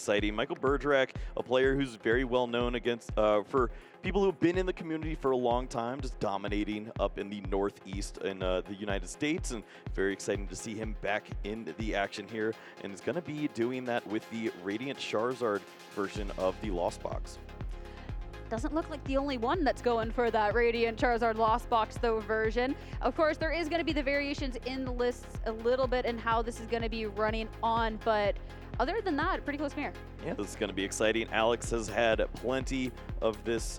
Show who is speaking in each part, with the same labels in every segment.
Speaker 1: exciting. Michael Bergerac, a player who's very well known against for people who've been in the community for a long time, just dominating up in the Northeast in the United States, and very exciting to see him back in the action here, and is going to be doing that with the Radiant Charizard version of the Lost Box.
Speaker 2: Doesn't look like the only one that's going for that Radiant Charizard Lost Box, though, version. Of course, there is going to be the variations in the lists a little bit and how this is going to be running on, but other than that, pretty close mirror. Yeah,
Speaker 1: this is going to be exciting. Alex has had plenty of this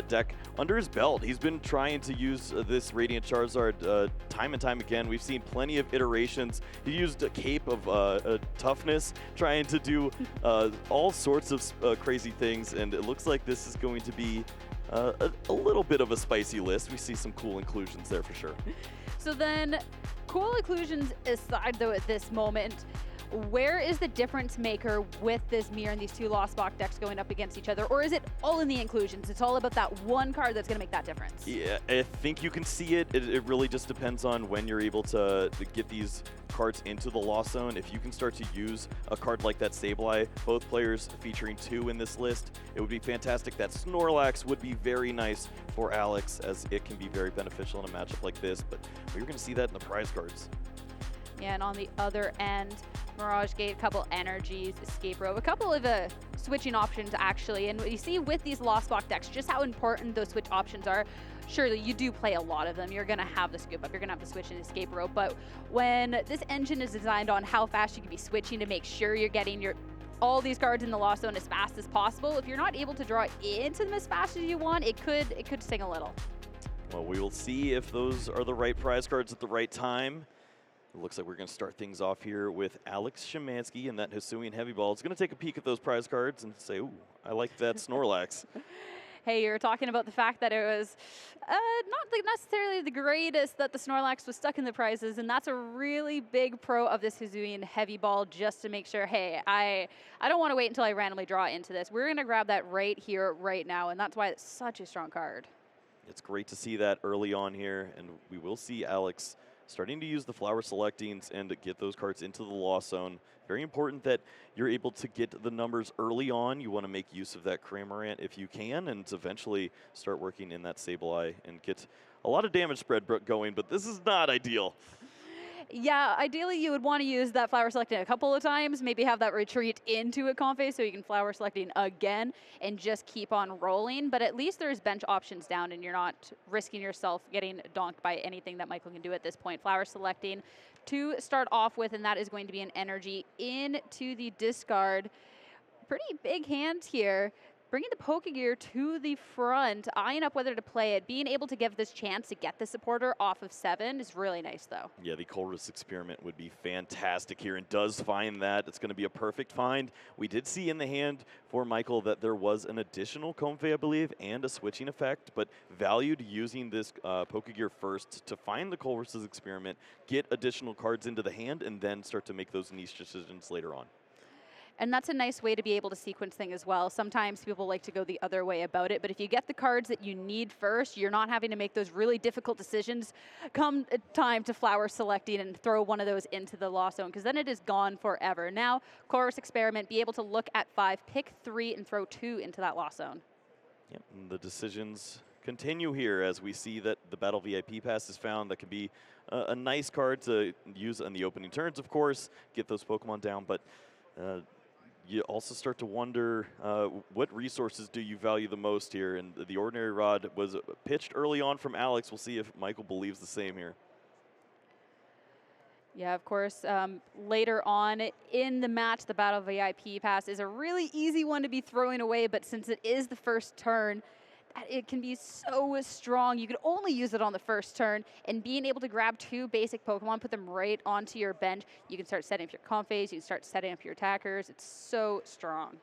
Speaker 1: deck under his belt. He's been trying to use this Radiant Charizard time and time again. We've seen plenty of iterations. He used a cape of toughness, trying to do all sorts of crazy things, and it looks like this is going to be a little bit of a spicy list. We see some cool inclusions there for sure.
Speaker 2: So then, cool inclusions aside, though, at this moment, where is the difference maker with this mirror and these two Lost Box decks going up against each other? Or is it all in the inclusions? It's all about that one card that's going to make that difference.
Speaker 1: Yeah, I think you can see it. It really just depends on when you're able to get these cards into the Lost Zone. If you can start to use a card like that Sableye, both players featuring 2 in this list, it would be fantastic. That Snorlax would be very nice for Alex, as it can be very beneficial in a matchup like this. But we're going to see that in the prize cards.
Speaker 2: Yeah, and on the other end, Mirage Gate, a couple energies, Escape Rope, a couple of switching options actually. And you see with these Lost Box decks just how important those switch options are. Surely you do play a lot of them. You're going to have the Scoop Up, you're going to have the Switch and Escape Rope. But when this engine is designed on how fast you can be switching to make sure you're getting all these cards in the Lost Zone as fast as possible, if you're not able to draw into them as fast as you want, it could sting a little.
Speaker 1: Well, we will see if those are the right prize cards at the right time. It looks like we're going to start things off here with Alex Schemanske and that Hisuian Heavy Ball. It's going to take a peek at those prize cards and say, ooh, I like that Snorlax.
Speaker 2: Hey, you're talking about the fact that it was not necessarily the greatest that the Snorlax was stuck in the prizes, and that's a really big pro of this Hisuian Heavy Ball, just to make sure, hey, I don't want to wait until I randomly draw into this. We're going to grab that right here, right now, and that's why it's such a strong card.
Speaker 1: It's great to see that early on here, and we will see Alex starting to use the flower selectings and get those cards into the Lost Zone. Very important that you're able to get the numbers early on. You want to make use of that Cramorant if you can, and eventually start working in that Sableye and get a lot of damage spread going, but this is not ideal.
Speaker 2: Yeah, ideally you would want to use that flower selecting a couple of times, maybe have that retreat into a Comfey so you can flower selecting again and just keep on rolling, but at least there's bench options down and you're not risking yourself getting donked by anything that Michael can do at this point. Flower selecting to start off with, and that is going to be an energy into the discard. Pretty big hand here. Bringing the Pokegear to the front, eyeing up whether to play it. Being able to give this chance to get the supporter off of 7 is really nice, though.
Speaker 1: Yeah, the Colress Experiment would be fantastic here, and does find that. It's going to be a perfect find. We did see in the hand for Michael that there was an additional Comfey, I believe, and a switching effect, but valued using this Pokegear first to find the Colress Experiment, get additional cards into the hand, and then start to make those niche decisions later on.
Speaker 2: And that's a nice way to be able to sequence things as well. Sometimes people like to go the other way about it, but if you get the cards that you need first, you're not having to make those really difficult decisions come time to flower selecting and throw one of those into the Lost Zone, because then it is gone forever. Now, Colress Experiment, be able to look at 5, pick 3, and throw 2 into that Lost Zone.
Speaker 1: Yep, and the decisions continue here as we see that the Battle VIP Pass is found. That can be a nice card to use on the opening turns, of course, get those Pokemon down, but you also start to wonder what resources do you value the most here, and the Ordinary Rod was pitched early on from Alex. We'll see if Michael believes the same here.
Speaker 2: Yeah, of course, later on in the match, the Battle VIP Pass is a really easy one to be throwing away, but since it is the first turn, it can be so strong. You could only use it on the first turn, and being able to grab 2 basic Pokemon, put them right onto your bench, you can start setting up your Comfeys, you can start setting up your attackers. It's so strong.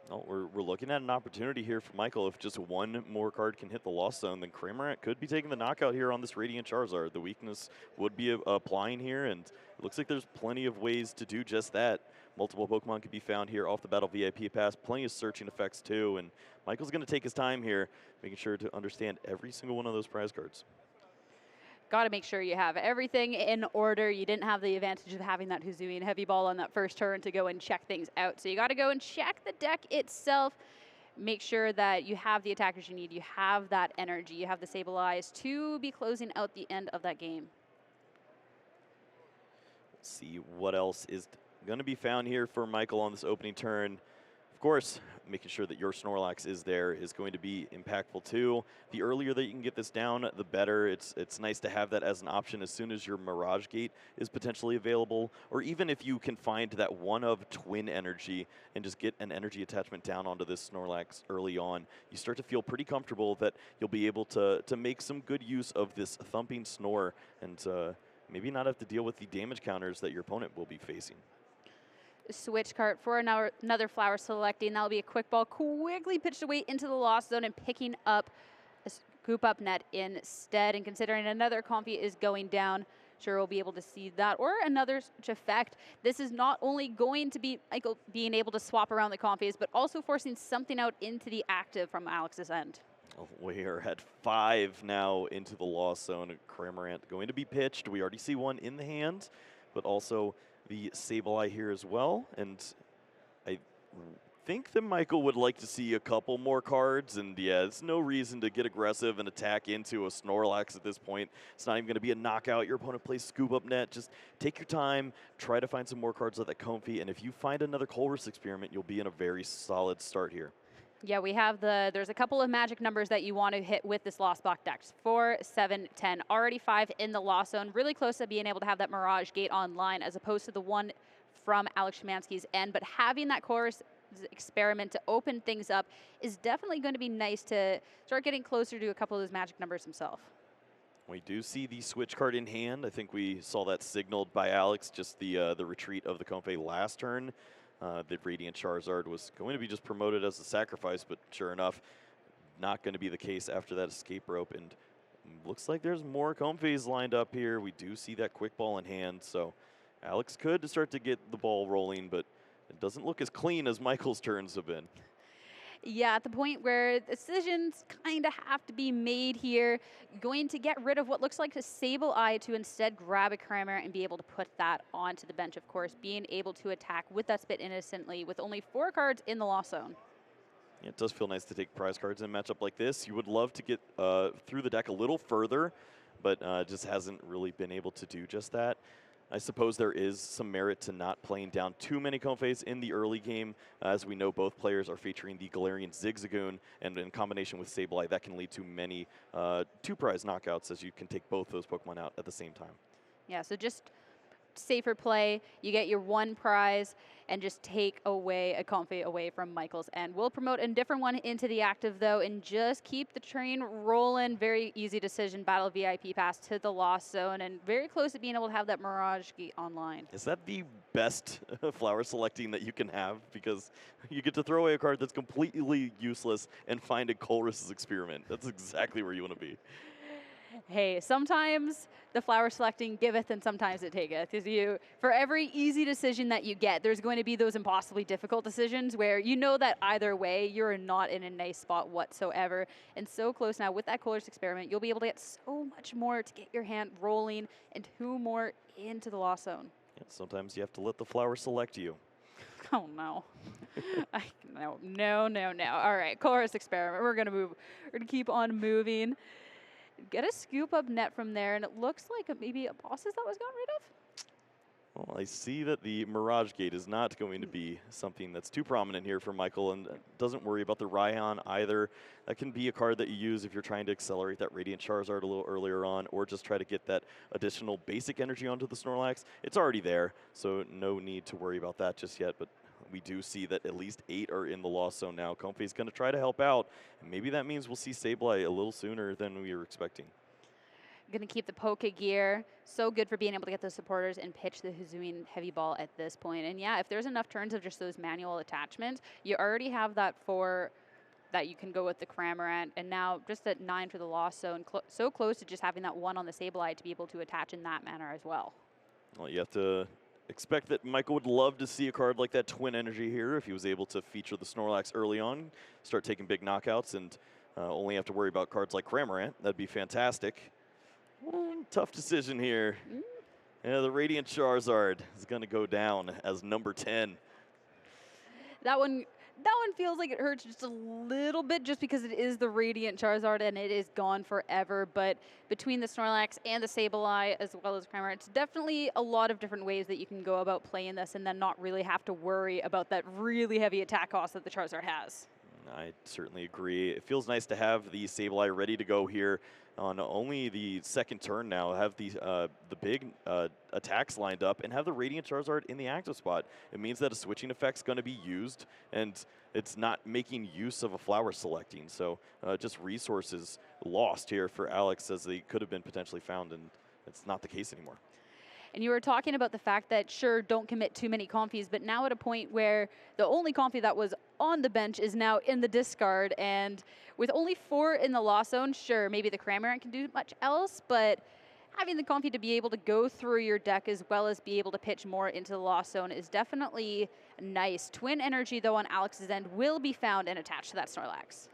Speaker 1: No, we're looking at an opportunity here for Michael. If just one more card can hit the Lost Zone, then Cramorant could be taking the knockout here on this Radiant Charizard. The weakness would be applying here, and it looks like there's plenty of ways to do just that. Multiple Pokemon can be found here off the Battle VIP Pass. Plenty of searching effects too, and Michael's going to take his time here, making sure to understand every single one of those prize cards.
Speaker 2: got to make sure you have everything in order. You didn't have the advantage of having that Hisuian heavy ball on that first turn to go and check things out. So you got to go and check the deck itself. Make sure that you have the attackers you need. You have that energy. You have the Sable Eyes to be closing out the end of that game.
Speaker 1: See what else is going to be found here for Michael on this opening turn. Of course, making sure that your Snorlax is there is going to be impactful too. The earlier that you can get this down, the better. It's nice to have that as an option as soon as your Mirage Gate is potentially available, or even if you can find that one of Twin Energy and just get an energy attachment down onto this Snorlax early on, you start to feel pretty comfortable that you'll be able to make some good use of this Thumping Snore and maybe not have to deal with the damage counters that your opponent will be facing.
Speaker 2: Switch cart for another flower selecting. That'll be a quick ball quickly pitched away into the lost zone and picking up a scoop up net instead. And considering another Comfy is going down, sure we'll be able to see that. Or another such effect. This is not only going to be Michael being able to swap around the Comfies, but also forcing something out into the active from Alex's end.
Speaker 1: We are at 5 now into the lost zone. Cramorant going to be pitched. We already see one in the hand, but also the Sableye here as well, and I think that Michael would like to see a couple more cards, and yeah, it's no reason to get aggressive and attack into a Snorlax at this point. It's not even going to be a knockout. Your opponent plays Scoop Up Net. Just take your time, try to find some more cards like that Comfy, and if you find another Colress Experiment, you'll be in a very solid start here.
Speaker 2: Yeah, we have there's a couple of magic numbers that you want to hit with this Lost Box deck. 4, 7, 10. Already 5 in the Lost Zone. Really close to being able to have that Mirage Gate online as opposed to the one from Alex Schemanski's end. But having that Chorus Experiment to open things up is definitely going to be nice to start getting closer to a couple of those magic numbers himself.
Speaker 1: We do see the switch card in hand. I think we saw that signaled by Alex, just the retreat of the Comfey last turn. The Radiant Charizard was going to be just promoted as a sacrifice, but sure enough, not going to be the case after that escape rope. And looks like there's more Comfeys lined up here. We do see that quick ball in hand, so Alex could start to get the ball rolling, but it doesn't look as clean as Michael's turns have been.
Speaker 2: Yeah, at the point where decisions kind of have to be made here, going to get rid of what looks like a Sableye to instead grab a Cramorant and be able to put that onto the bench, of course, being able to attack with that Spit innocently with only 4 cards in the Lost Zone.
Speaker 1: Yeah, it does feel nice to take prize cards in a matchup like this. You would love to get through the deck a little further, but just hasn't really been able to do just that. I suppose there is some merit to not playing down too many Comfeys in the early game. As we know, both players are featuring the Galarian Zigzagoon, and in combination with Sableye, that can lead to many 2-prize knockouts as you can take both those Pokemon out at the same time.
Speaker 2: Yeah, so just safer play. You get your 1 prize and just take away a Comfey away from Michael's end. We'll promote a different one into the active, though, and just keep the train rolling. Very easy decision. Battle VIP pass to the Lost Zone, and very close to being able to have that Mirage Gate online.
Speaker 1: Is that the best flower selecting that you can have? Because you get to throw away a card that's completely useless and find a Colress's Experiment. That's exactly where you want to be.
Speaker 2: Hey, sometimes the flower selecting giveth and sometimes it taketh. Because for every easy decision that you get, there's going to be those impossibly difficult decisions where you know that either way, you're not in a nice spot whatsoever. And so close now with that Colress Experiment, you'll be able to get so much more to get your hand rolling and 2 more into the Lost Zone.
Speaker 1: Yeah, sometimes you have to let the flower select you.
Speaker 2: Oh, no. No. All right, Colress Experiment. We're going to move. We're going to keep on moving. Get a Scoop Up Net from there, and it looks like maybe a Bosses that was gotten rid of?
Speaker 1: Well, I see that the Mirage Gate is not going to be something that's too prominent here for Michael, and doesn't worry about the Raihan either. That can be a card that you use if you're trying to accelerate that Radiant Charizard a little earlier on, or just try to get that additional basic energy onto the Snorlax. It's already there, so no need to worry about that just yet, but we do see that at least 8 are in the Lost Zone now. Comfey's going to try to help out, and maybe that means we'll see Sableye a little sooner than we were expecting.
Speaker 2: Going to keep the Poke Gear. So good for being able to get those supporters and pitch the Hisuian Heavy Ball at this point. And yeah, if there's enough turns of just those manual attachments, you already have that 4 that you can go with the Cramorant, and now just at 9 for the Lost Zone, so close to just having that 1 on the Sableye to be able to attach in that manner as well.
Speaker 1: Well, you have to expect that Michael would love to see a card like that Twin Energy here if he was able to feature the Snorlax early on, start taking big knockouts, and only have to worry about cards like Cramorant. That'd be fantastic. Tough decision here. Yeah, the Radiant Charizard is going to go down as number 10.
Speaker 2: That one feels like it hurts just a little bit just because it is the Radiant Charizard and it is gone forever. But between the Snorlax and the Sableye as well as Kramer, it's definitely a lot of different ways that you can go about playing this and then not really have to worry about that really heavy attack cost that the Charizard has.
Speaker 1: I certainly agree. It feels nice to have the Sableye ready to go here on only the second turn now. Have the big attacks lined up and have the Radiant Charizard in the active spot. It means that a switching effect's going to be used, and it's not making use of a flower selecting. So just resources lost here for Alex as they could have been potentially found, and it's not the case anymore.
Speaker 2: And you were talking about the fact that, sure, don't commit too many confies, but now at a point where the only confie that was on the bench is now in the discard, and with only 4 in the loss zone, sure, maybe the Cramorant can do much else, but having the confie to be able to go through your deck as well as be able to pitch more into the loss zone is definitely nice. Twin Energy, though, on Alex's end will be found and attached to that Snorlax.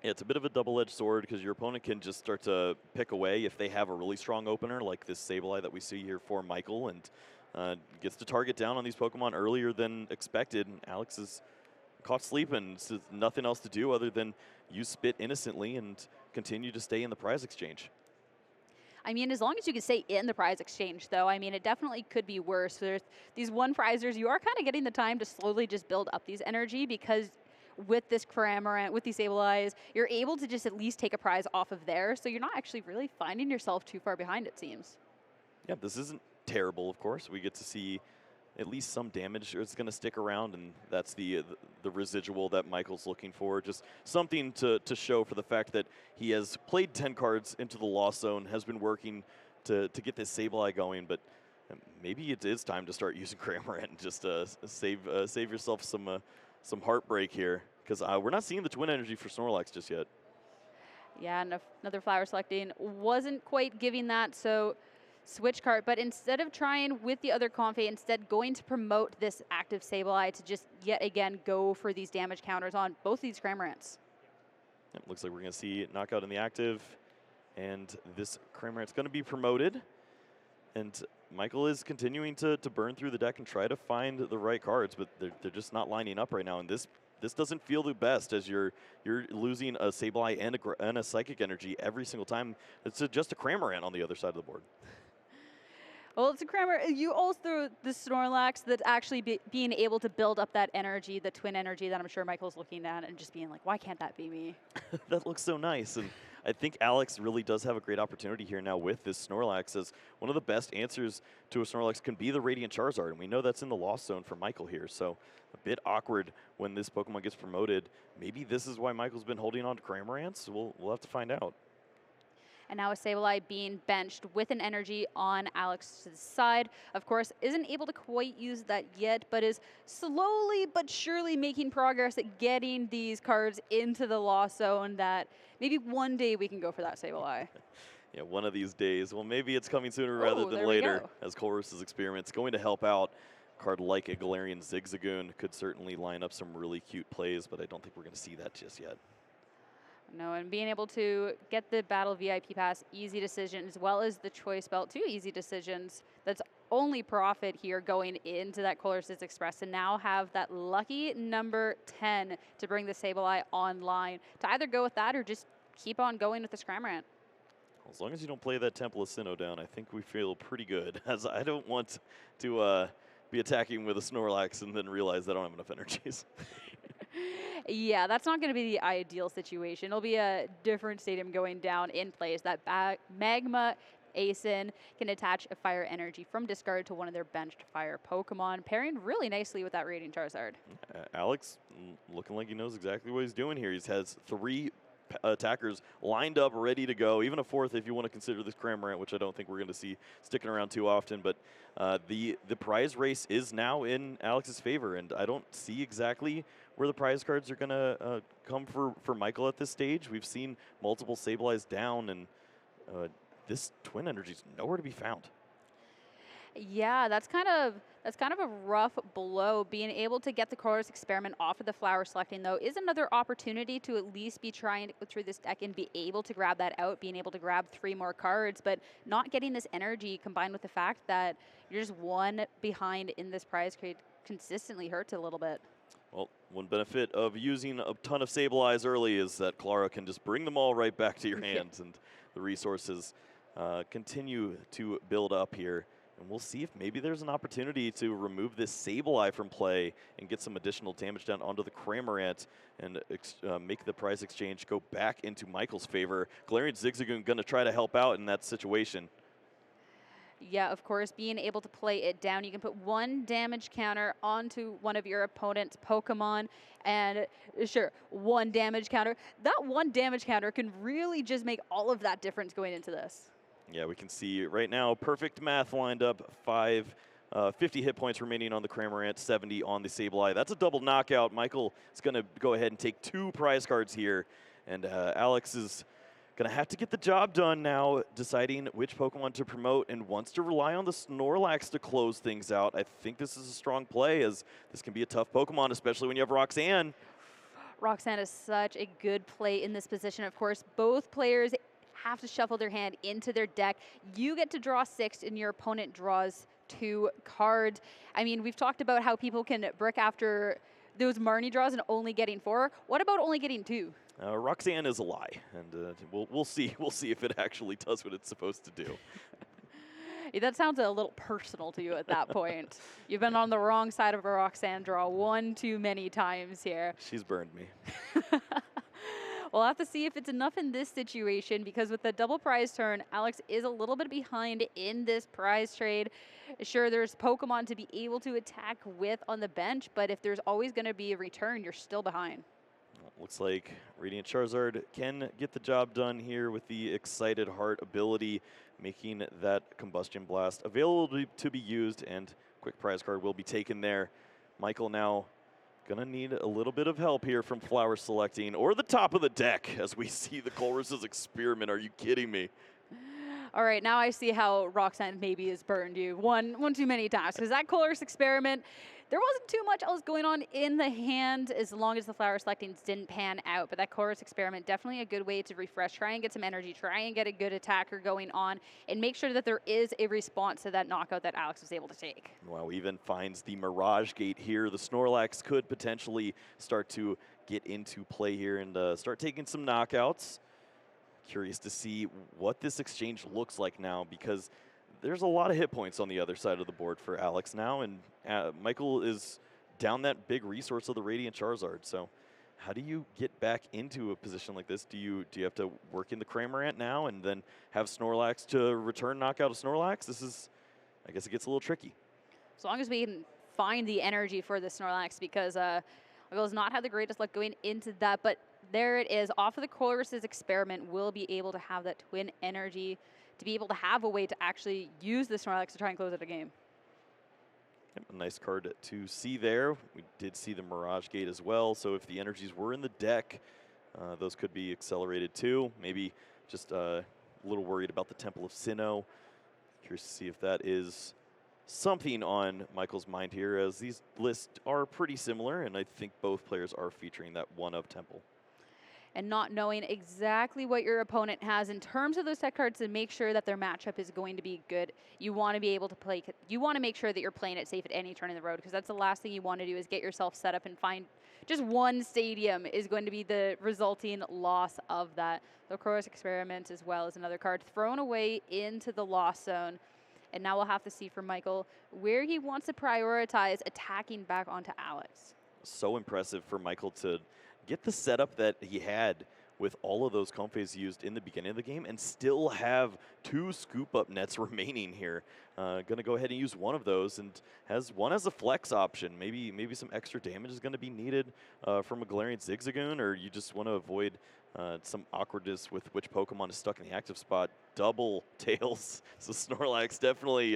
Speaker 1: Yeah, it's a bit of a double-edged sword because your opponent can just start to pick away if they have a really strong opener like this Sableye that we see here for Michael, and gets to target down on these Pokemon earlier than expected. And Alex is caught sleeping. So nothing else to do other than use Spit innocently and continue to stay in the prize exchange.
Speaker 2: I mean, as long as you can stay in the prize exchange, though, I mean, it definitely could be worse. There's these one prizers, you are kind of getting the time to slowly just build up these energy because with this Cramorant, with these Sableyes, you're able to just at least take a prize off of there, so you're not actually really finding yourself too far behind, it seems.
Speaker 1: Yeah, this isn't terrible, of course. We get to see at least some damage is going to stick around, and that's the residual that Michael's looking for. Just something to show for the fact that he has played 10 cards into the loss zone, has been working to get this Sableye going, but maybe it is time to start using Cramorant and just save yourself some heartbreak here, because we're not seeing the Twin Energy for Snorlax just yet.
Speaker 2: Yeah, and another flower selecting wasn't quite giving that, so switch card. But instead of trying with the other Confe, instead going to promote this active Sableye to just yet again go for these damage counters on both these Cramorants.
Speaker 1: It looks like we're going to see knockout in the active, and this Cramorant's going to be promoted. And Michael is continuing to burn through the deck and try to find the right cards, but they're just not lining up right now. And this doesn't feel the best as you're losing a Sableye and a Psychic Energy every single time. It's just a Cramorant on the other side of the board.
Speaker 2: Well, it's a Cramorant. You also the Snorlax that's actually being able to build up that energy, the Twin Energy that I'm sure Michael's looking at and just being like, why can't that be me?
Speaker 1: That looks so nice. And I think Alex really does have a great opportunity here now with this Snorlax, as one of the best answers to a Snorlax can be the Radiant Charizard, and we know that's in the loss zone for Michael here, so a bit awkward when this Pokemon gets promoted. Maybe this is why Michael's been holding on to Cramorants. We'll have to find out.
Speaker 2: And now a Sableye being benched with an energy on Alex's side. Of course, isn't able to quite use that yet, but is slowly but surely making progress at getting these cards into the loss zone that maybe one day we can go for that Sableye.
Speaker 1: Yeah, one of these days. Well, maybe it's coming sooner rather than later, as Colress's experiment's going to help out. A card like a Galarian Zigzagoon could certainly line up some really cute plays, but I don't think we're going to see that just yet.
Speaker 2: No, and being able to get the Battle VIP Pass, easy decision, as well as the Choice Belt, 2 easy decisions. That's only profit here going into that Colress's Express, and now have that lucky number 10 to bring the Sableye online. To either go with that or just keep on going with the Cramorant.
Speaker 1: As long as you don't play that Temple of Sinnoh down, I think we feel pretty good, as I don't want to be attacking with a Snorlax and then realize I don't have enough energies.
Speaker 2: Yeah, that's not going to be the ideal situation. It'll be a different stadium going down in place. That Magma Asin can attach a fire energy from discard to one of their benched fire Pokemon, pairing really nicely with that Radiant Charizard.
Speaker 1: Alex looking like he knows exactly what he's doing here. He has 3 attackers lined up, ready to go. Even a 4th if you want to consider this Cramorant, which I don't think we're going to see sticking around too often. But the prize race is now in Alex's favor, and I don't see exactly where the prize cards are going to come for Michael at this stage. We've seen multiple Sableyes down, and this Twin Energy is nowhere to be found.
Speaker 2: Yeah, that's kind of That's kind of a rough blow. Being able to get the Colorless Experiment off of the flower selecting, though, is another opportunity to at least be trying to go through this deck and be able to grab that out, being able to grab 3 more cards, but not getting this energy combined with the fact that you're just 1 behind in this prize crate consistently hurts a little bit.
Speaker 1: Well, one benefit of using a ton of Sableyes early is that Clara can just bring them all right back to your hands, and the resources continue to build up here. And we'll see if maybe there's an opportunity to remove this Sableye from play and get some additional damage down onto the Cramorant and make the prize exchange go back into Michael's favor. Galarian Zigzagoon going to try to help out in that situation.
Speaker 2: Yeah, of course, being able to play it down. You can put 1 damage counter onto one of your opponent's Pokemon, and sure, 1 damage counter. That 1 damage counter can really just make all of that difference going into this.
Speaker 1: Yeah, we can see right now, perfect math lined up. 50 hit points remaining on the Cramorant, 70 on the Sableye. That's a double knockout. Michael is going to go ahead and take 2 prize cards here, and Alex is going to have to get the job done now, deciding which Pokemon to promote, and wants to rely on the Snorlax to close things out. I think this is a strong play, as this can be a tough Pokemon, especially when you have Roxanne.
Speaker 2: Roxanne is such a good play in this position. Of course, both players have to shuffle their hand into their deck. You get to draw 6, and your opponent draws 2 cards. I mean, we've talked about how people can brick after those Marnie draws and only getting 4. What about only getting 2?
Speaker 1: Roxanne is a lie, and we'll see. We'll see if it actually does what it's supposed to do.
Speaker 2: Yeah, that sounds a little personal to you at that point. You've been on the wrong side of a Roxanne draw 1 too many times here.
Speaker 1: She's burned me.
Speaker 2: We'll have to see if it's enough in this situation, because with the double prize turn, Alex is a little bit behind in this prize trade. Sure, there's Pokemon to be able to attack with on the bench, but if there's always going to be a return, you're still behind.
Speaker 1: Looks like Radiant Charizard can get the job done here with the Excited Heart ability, making that Combustion Blast available to be used, and quick prize card will be taken there. Michael now gonna need a little bit of help here from flower selecting or the top of the deck as we see the Colress's Experiment. Are you kidding me?
Speaker 2: All right, now I see how Roxanne maybe has burned you one too many times, because that Colress Experiment, there wasn't too much else going on in the hand as long as the flower selectings didn't pan out. But that Colress Experiment, definitely a good way to refresh, try and get some energy, try and get a good attacker going on, and make sure that there is a response to that knockout that Alex was able to take.
Speaker 1: Wow, even finds the Mirage Gate here. The Snorlax could potentially start to get into play here and start taking some knockouts. Curious to see what this exchange looks like now, because there's a lot of hit points on the other side of the board for Alex now, and Michael is down that big resource of the Radiant Charizard. So how do you get back into a position like this? Do you have to work in the Cramorant now and then have Snorlax to return knockout of Snorlax? This is, I guess it gets a little tricky.
Speaker 2: As long as we can find the energy for the Snorlax, because Michael has not had the greatest luck going into that, but there it is. Off of the Colress's Experiment, we'll be able to have that twin energy to be able to have a way to actually use the Snorlax to try and close out a game.
Speaker 1: Yep, a nice card to see there. We did see the Mirage Gate as well, so if the energies were in the deck, those could be accelerated too. Maybe just a little worried about the Temple of Sinnoh. Curious to see if that is something on Michael's mind here, as these lists are pretty similar, and I think both players are featuring that one of Temple.
Speaker 2: And not knowing exactly what your opponent has in terms of those tech cards to make sure that their matchup is going to be good. You want to be able to play, you want to make sure that you're playing it safe at any turn in the road, because that's the last thing you want to do, is get yourself set up and find just one stadium is going to be the resulting loss of that. The Colress Experiment as well as another card thrown away into the loss zone. And now we'll have to see from Michael where he wants to prioritize attacking back onto Alex.
Speaker 1: So impressive for Michael to get the setup that he had with all of those Comfeys used in the beginning of the game and still have 2 scoop-up nets remaining here. Going to go ahead and use one of those, and has one as a flex option. Maybe some extra damage is going to be needed from a Galarian Zigzagoon, or you just want to avoid some awkwardness with which Pokemon is stuck in the active spot. Double tails, so Snorlax definitely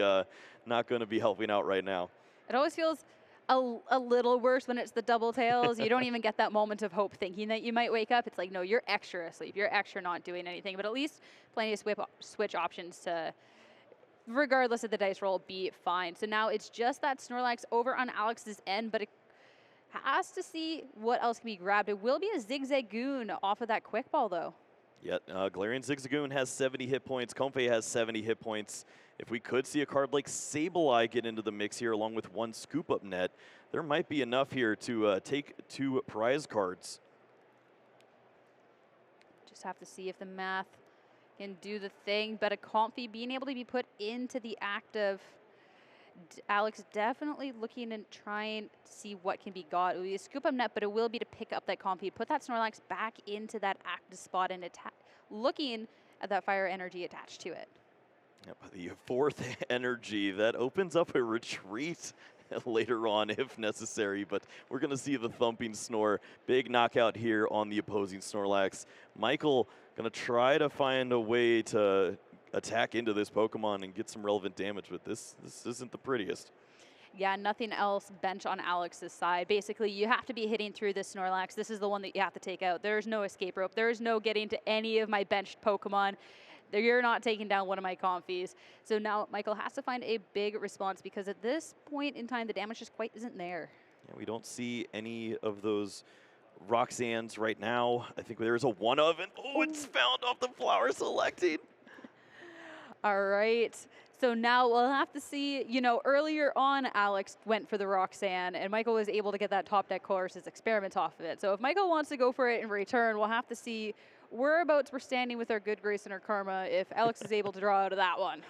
Speaker 1: not going to be helping out right now.
Speaker 2: It always feels a little worse when it's the double tails. You don't even get that moment of hope thinking that you might wake up. It's like, no, you're extra asleep. You're extra not doing anything, but at least plenty of switch options to regardless of the dice roll, be fine. So now it's just that Snorlax over on Alex's end, but it has to see what else can be grabbed. It will be a Zigzagoon off of that quick ball, though.
Speaker 1: Yeah, Galarian Zigzagoon has 70 hit points. Comfey has 70 hit points. If we could see a card like Sableye get into the mix here along with one scoop-up net, there might be enough here to take 2 prize cards.
Speaker 2: Just have to see if the math can do the thing, but a Comfey being able to be put into the act of Alex definitely looking and trying to see what can be got. It will be a scoop-up net, but it will be to pick up that Comfey, put that Snorlax back into that active spot and looking at that fire energy attached to it.
Speaker 1: Yep, the 4th energy, that opens up a retreat later on if necessary, but we're going to see the thumping Snore. Big knockout here on the opposing Snorlax. Michael going to try to find a way to attack into this Pokemon and get some relevant damage, but this isn't the prettiest.
Speaker 2: Yeah, nothing else bench on Alex's side. Basically, you have to be hitting through this Snorlax. This is the one that you have to take out. There's no escape rope. There is no getting to any of my benched Pokemon. You're not taking down one of my Comfeys. So now Michael has to find a big response because at this point in time, the damage just quite isn't there.
Speaker 1: Yeah, we don't see any of those Roxannes right now. I think there's a one of, and it's found off the flower selecting.
Speaker 2: All right. So now we'll have to see, you know, earlier on, Alex went for the Roxanne, and Michael was able to get that top deck courses experiments off of it. So if Michael wants to go for it in return, we'll have to see whereabouts we're standing with our good grace and our karma if Alex is able to draw out of that one.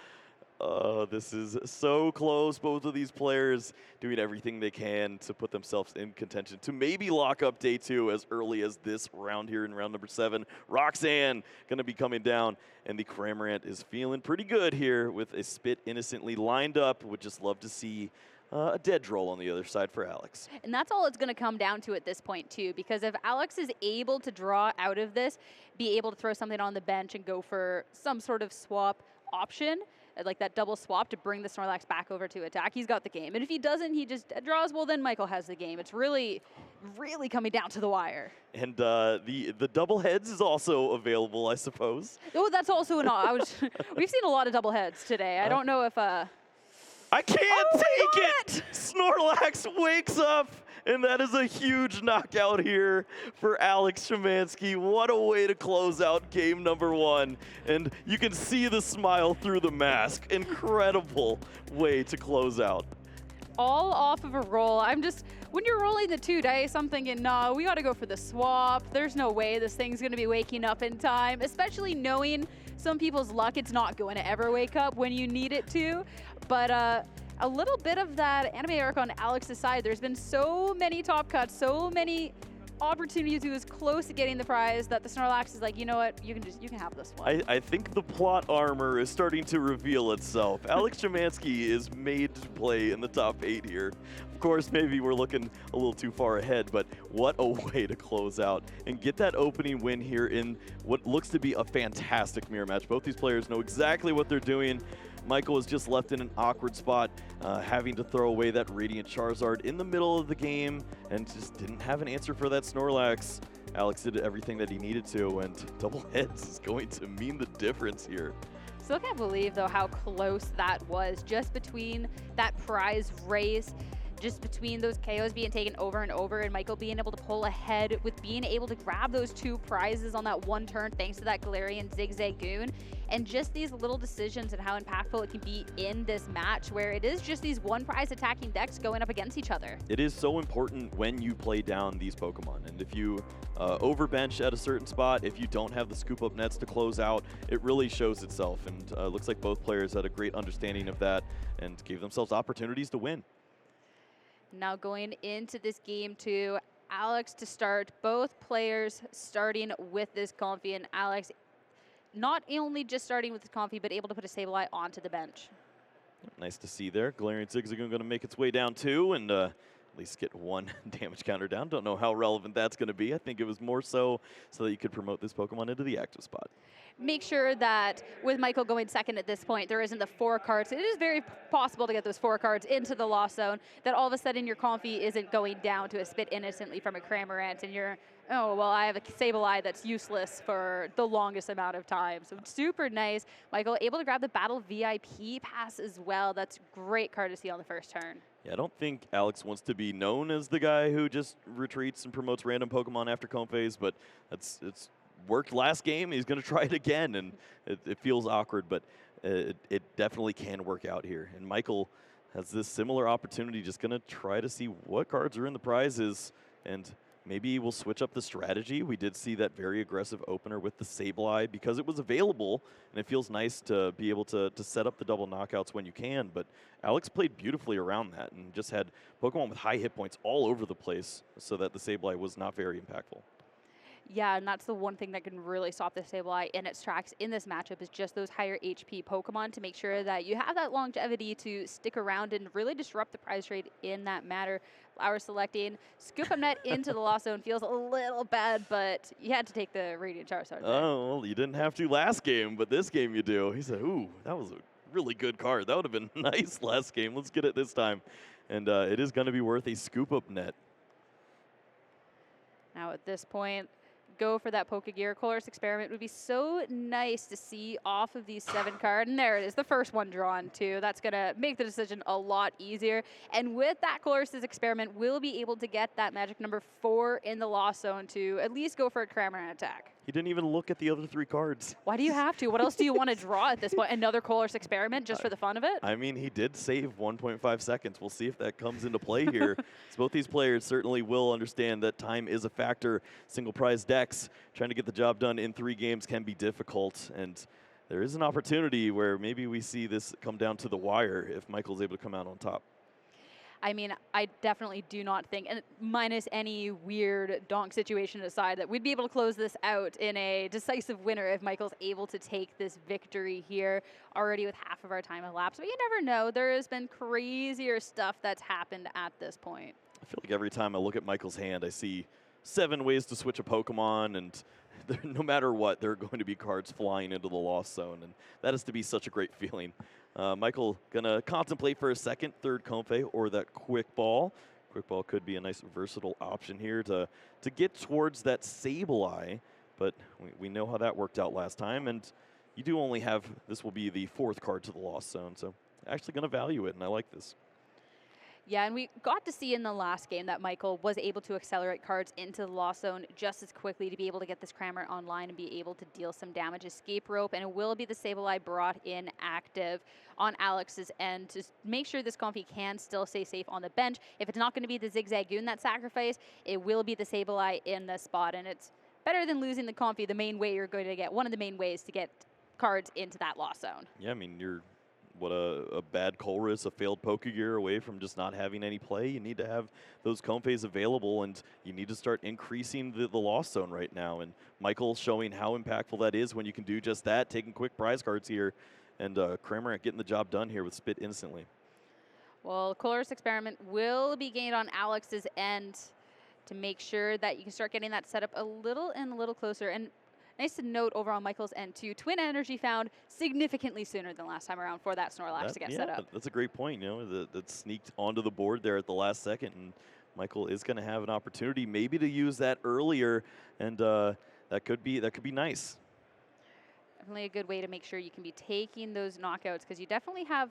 Speaker 1: This is so close. Both of these players doing everything they can to put themselves in contention to maybe lock up day 2 as early as this round here in round number 7. Roxanne going to be coming down, and the Cramorant is feeling pretty good here with a Spit innocently lined up. Would just love to see a dead roll on the other side for Alex.
Speaker 2: And that's all it's going to come down to at this point, too, because if Alex is able to draw out of this, be able to throw something on the bench and go for some sort of swap option, like that double swap to bring the Snorlax back over to attack, he's got the game. And if he doesn't, he just draws, well, then Michael has the game. It's really, really coming down to the wire.
Speaker 1: And the double heads is also available, I suppose.
Speaker 2: Oh, that's also an we've seen a lot of double heads today. I don't know if
Speaker 1: I can't take it! Snorlax wakes up, and that is a huge knockout here for Alex Schemanske. What a way to close out game number 1. And you can see the smile through the mask. Incredible way to close out.
Speaker 2: All off of a roll. When you're rolling the 2 dice, I'm thinking, nah, we got to go for the swap. There's no way this thing's going to be waking up in time, especially knowing some people's luck. It's not going to ever wake up when you need it to. But a little bit of that anime arc on Alex's side. There's been so many top cuts, so many opportunities to was close to getting the prize that the Snorlax is like, you know what, you can have this one.
Speaker 1: I think the plot armor is starting to reveal itself. Alex Schemanske is made to play in the top 8 here. Of course, maybe we're looking a little too far ahead, but what a way to close out and get that opening win here in what looks to be a fantastic mirror match. Both these players know exactly what they're doing. Michael was just left in an awkward spot, having to throw away that Radiant Charizard in the middle of the game and just didn't have an answer for that Snorlax. Alex did everything that he needed to, and double heads is going to mean the difference here.
Speaker 2: Still can't believe, though, how close that was just between that prize race, just between those KOs being taken over and over and Michael being able to pull ahead with being able to grab those 2 prizes on that 1 turn thanks to that Galarian Zigzagoon. And just these little decisions and how impactful it can be in this match where it is just these 1 prize attacking decks going up against each other.
Speaker 1: It is so important when you play down these Pokemon. And if you overbench at a certain spot, if you don't have the scoop up nets to close out, it really shows itself. And looks like both players had a great understanding of that and gave themselves opportunities to win.
Speaker 2: Now going into this game 2, Alex to start, both players starting with this Comfey, and Alex not only just starting with the Comfey, but able to put a Sableye onto the bench.
Speaker 1: Nice to see there. Galarian Zigzagoon going to make its way down too, and at least get one damage counter down. Don't know how relevant that's going to be. I think it was more so that you could promote this Pokemon into the active spot.
Speaker 2: Make sure that with Michael going second at this point, there isn't the 4 cards. It is very possible to get those 4 cards into the lost zone, that all of a sudden your Comfey isn't going down to a spit innocently from a Cramorant, and you're, oh, well, I have a Sableye that's useless for the longest amount of time. So super nice. Michael able to grab the Battle VIP pass as well. That's great courtesy on the first turn.
Speaker 1: Yeah, I don't think Alex wants to be known as the guy who just retreats and promotes random Pokemon after Comfeys, but it's worked last game. He's going to try it again, and it feels awkward, but it definitely can work out here. And Michael has this similar opportunity, just going to try to see what cards are in the prizes, and maybe we'll switch up the strategy. We did see that very aggressive opener with the Sableye because it was available, and it feels nice to be able to set up the double knockouts when you can, but Alex played beautifully around that and just had Pokemon with high hit points all over the place so that the Sableye was not very impactful.
Speaker 2: Yeah, and that's the one thing that can really stop the Sableye in its tracks in this matchup is just those higher HP Pokemon to make sure that you have that longevity to stick around and really disrupt the prize trade in that matter. Flower selecting, Scoop Up Net into the lost zone feels a little bad, but you had to take the Radiant Charizard.
Speaker 1: Oh, well, you didn't have to last game, but this game you do. He said, ooh, that was a really good card. That would have been nice last game. Let's get it this time. And it is going to be worth a Scoop Up Net.
Speaker 2: Now at this point, go for that Pokegear. Colorless Experiment would be so nice to see off of these 7 cards. And there it is, the first one drawn too. That's going to make the decision a lot easier. And with that Colorless Experiment, we'll be able to get that magic number 4 in the lost zone to at least go for a Cramorant attack.
Speaker 1: He didn't even look at the other 3 cards.
Speaker 2: Why do you have to? What else do you want to draw at this point? Another Colorless Experiment just for the fun of it?
Speaker 1: I mean, he did save 1.5 seconds. We'll see if that comes into play here. So both these players certainly will understand that time is a factor. Single prize decks, trying to get the job done in 3 games can be difficult. And there is an opportunity where maybe we see this come down to the wire if Michael's able to come out on top.
Speaker 2: I mean, I definitely do not think, and minus any weird donk situation aside, that we'd be able to close this out in a decisive winner if Michael's able to take this victory here already with half of our time elapsed. But you never know. There has been crazier stuff that's happened at this point.
Speaker 1: I feel like every time I look at Michael's hand, I see 7 ways to switch a Pokemon, and no matter what, there are going to be cards flying into the lost zone, and that has to be such a great feeling. Michael gonna contemplate for a second, third Comfey or that Quick Ball. Quick Ball could be a nice versatile option here to get towards that Sableye, but we know how that worked out last time, and you do only have, this will be the 4th card to the lost zone, so actually gonna value it, and I like this.
Speaker 2: Yeah, and we got to see in the last game that Michael was able to accelerate cards into the lost zone just as quickly to be able to get this Cramorant online and be able to deal some damage. Escape Rope, and it will be the Sableye brought in active on Alex's end to make sure this Comfey can still stay safe on the bench. If it's not going to be the Zigzagoon that sacrifice, it will be the Sableye in the spot, and it's better than losing the Comfey, the main way you're going to get, one of the main ways to get cards into that lost zone.
Speaker 1: Yeah, I mean, you're what a bad Colress, a failed Pokegear away from just not having any play. You need to have those Comfeys available, and you need to start increasing the lost zone right now. And Michael showing how impactful that is when you can do just that, taking quick prize cards here, and Cramorant getting the job done here with Spit instantly.
Speaker 2: Well, Colorless Experiment will be gained on Alex's end to make sure that you can start getting that set up a little closer. And nice to note over on Michael's end too, Twin Energy found significantly sooner than last time around for that Snorlax to get set up.
Speaker 1: That's a great point. You know, that sneaked onto the board there at the last second, and Michael is going to have an opportunity maybe to use that earlier, and that could be nice.
Speaker 2: Definitely a good way to make sure you can be taking those knockouts, because you definitely have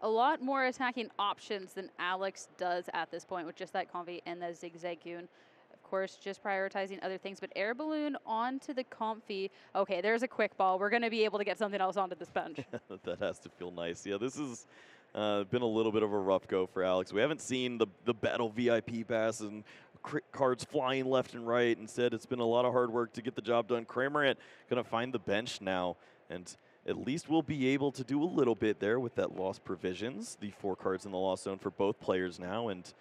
Speaker 2: a lot more attacking options than Alex does at this point with just that Comfey and the Zigzagoon. Of course, just prioritizing other things, but Air Balloon onto the Comfey. Okay, there's a Quick Ball. We're going to be able to get something else onto this bench.
Speaker 1: That has to feel nice. Yeah, this has been a little bit of a rough go for Alex. We haven't seen the Battle VIP pass and cards flying left and right. Instead, it's been a lot of hard work to get the job done. Cramorant going to find the bench now, and at least we'll be able to do a little bit there with that Lost Provisions, the 4 cards in the Lost Zone for both players now, and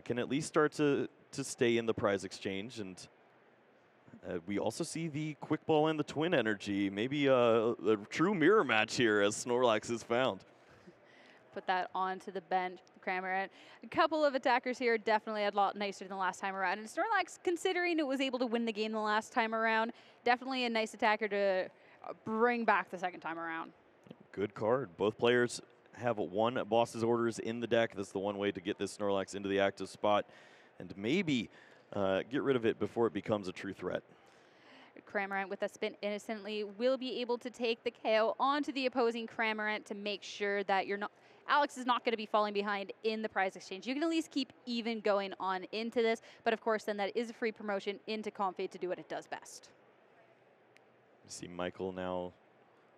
Speaker 1: can at least start to stay in the prize exchange. And we also see the Quick Ball and the Twin Energy. Maybe a true mirror match here as Snorlax is found.
Speaker 2: Put that onto the bench. Cramorant. A couple of attackers here definitely a lot nicer than the last time around. And Snorlax, considering it was able to win the game the last time around, definitely a nice attacker to bring back the second time around.
Speaker 1: Good card. Both players have one boss's orders in the deck. That's the one way to get this Snorlax into the active spot and maybe get rid of it before it becomes a true threat.
Speaker 2: Cramorant with a spin innocently will be able to take the KO onto the opposing Cramorant to make sure that Alex is not going to be falling behind in the prize exchange. You can at least keep even going on into this, but of course then that is a free promotion into Comfy to do what it does best.
Speaker 1: You see Michael now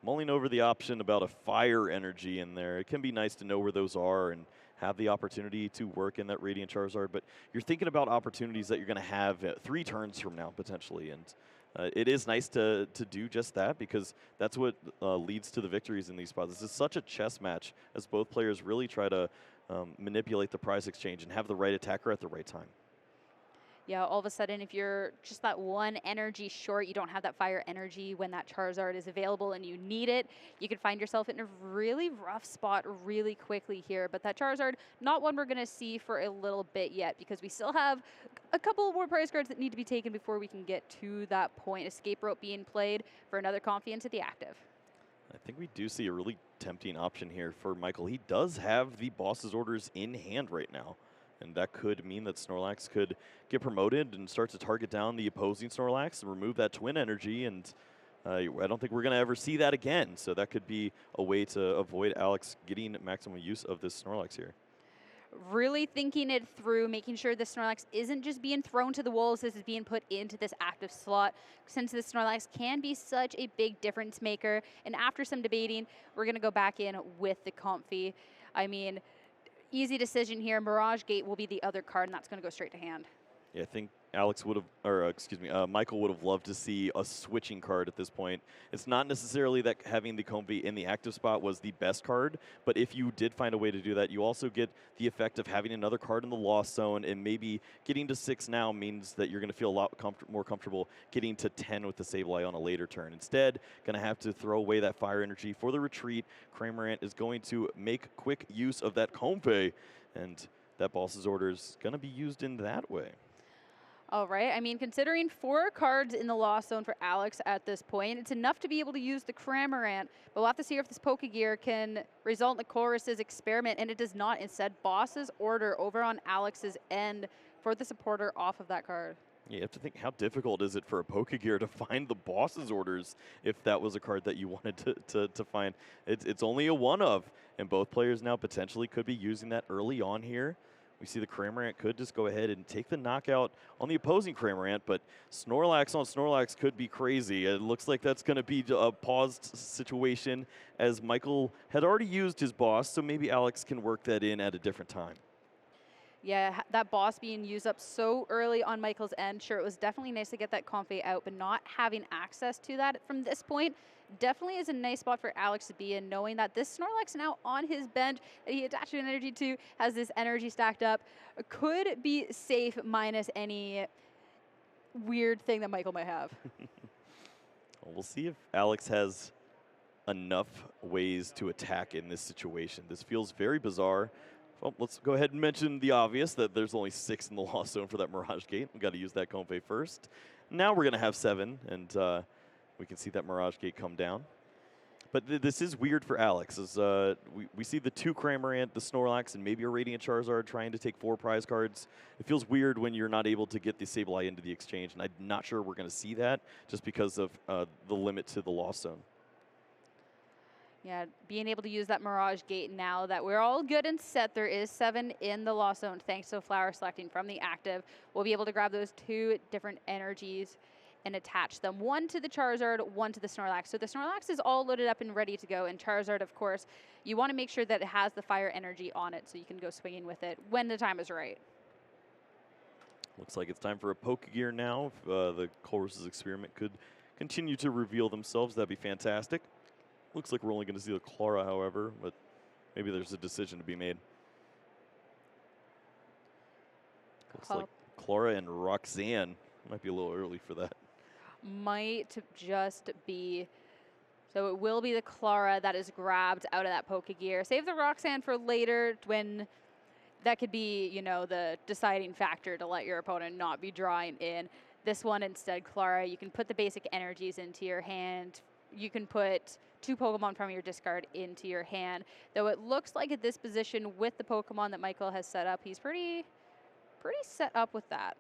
Speaker 1: mulling over the option about a fire energy in there. It can be nice to know where those are and have the opportunity to work in that Radiant Charizard, but you're thinking about opportunities that you're going to have 3 turns from now potentially, and it is nice to do just that because that's what leads to the victories in these spots. This is such a chess match as both players really try to manipulate the prize exchange and have the right attacker at the right time.
Speaker 2: Yeah, all of a sudden, if you're just that one energy short, you don't have that fire energy when that Charizard is available and you need it, you can find yourself in a really rough spot really quickly here. But that Charizard, not one we're going to see for a little bit yet because we still have a couple more prize cards that need to be taken before we can get to that point. Escape Rope being played for another Comfy into the active.
Speaker 1: I think we do see a really tempting option here for Michael. He does have the boss's orders in hand right now. And that could mean that Snorlax could get promoted and start to target down the opposing Snorlax and remove that twin energy. And I don't think we're going to ever see that again. So that could be a way to avoid Alex getting maximum use of this Snorlax here.
Speaker 2: Really thinking it through, making sure the Snorlax isn't just being thrown to the wolves, this is being put into this active slot, since the Snorlax can be such a big difference maker. And after some debating, we're going to go back in with the Comfy. I mean, easy decision here. Mirage Gate will be the other card, and that's going to go straight to hand.
Speaker 1: Yeah, I think Michael would have loved to see a switching card at this point. It's not necessarily that having the Comfy in the active spot was the best card, but if you did find a way to do that, you also get the effect of having another card in the lost zone, and maybe getting to 6 now means that you're going to feel a lot more comfortable getting to 10 with the Sableye on a later turn. Instead, going to have to throw away that fire energy for the retreat. Cramorant is going to make quick use of that Comfy, and that boss's order is going to be used in that way.
Speaker 2: All right. I mean, considering 4 cards in the lost zone for Alex at this point, it's enough to be able to use the Cramorant. But we'll have to see if this Pokegear can result in Chorus's experiment, and it does not. Instead, boss's order over on Alex's end for the supporter off of that card.
Speaker 1: Yeah, you have to think, how difficult is it for a Pokegear to find the boss's orders if that was a card that you wanted to find? It's only a one of, and both players now potentially could be using that early on here. We see the Cramorant could just go ahead and take the knockout on the opposing Cramorant, but Snorlax on Snorlax could be crazy. It looks like that's going to be a paused situation as Michael had already used his boss, so maybe Alex can work that in at a different time.
Speaker 2: Yeah, that boss being used up so early on Michael's end. Sure, it was definitely nice to get that Comfy out, but not having access to that from this point definitely is a nice spot for Alex to be in, knowing that this Snorlax now on his bench that he attached an energy to, has this energy stacked up, could be safe minus any weird thing that Michael might have.
Speaker 1: Well, we'll see if Alex has enough ways to attack in this situation. This feels very bizarre. Well, let's go ahead and mention the obvious, that there's only 6 in the lost zone for that Mirage Gate. We've got to use that Comfy first. Now we're going to have 7, and we can see that Mirage Gate come down. But this is weird for Alex, as we see the 2 Cramorant, the Snorlax, and maybe a Radiant Charizard trying to take 4 prize cards. It feels weird when you're not able to get the Sableye into the exchange, and I'm not sure we're going to see that just because of the limit to the lost zone.
Speaker 2: Yeah, being able to use that Mirage Gate now that we're all good and set. There is 7 in the lost zone thanks to flower selecting from the active. We'll be able to grab those 2 different energies and attach them. 1 to the Charizard, 1 to the Snorlax. So the Snorlax is all loaded up and ready to go. And Charizard, of course, you want to make sure that it has the fire energy on it so you can go swinging with it when the time is right.
Speaker 1: Looks like it's time for a Pokegear now. If the Chorus's experiment could continue to reveal themselves, that'd be fantastic. Looks like we're only going to see the Clara, however, but maybe there's a decision to be made. Looks like Clara and Roxanne. Might be a little early for that.
Speaker 2: Might just be. So it will be the Clara that is grabbed out of that Pokegear. Save the Roxanne for later when that could be, you know, the deciding factor to let your opponent not be drawing in. This one instead, Clara, you can put the basic energies into your hand. You can put 2 Pokemon from your discard into your hand. Though it looks like at this position with the Pokemon that Michael has set up, he's pretty set up with that.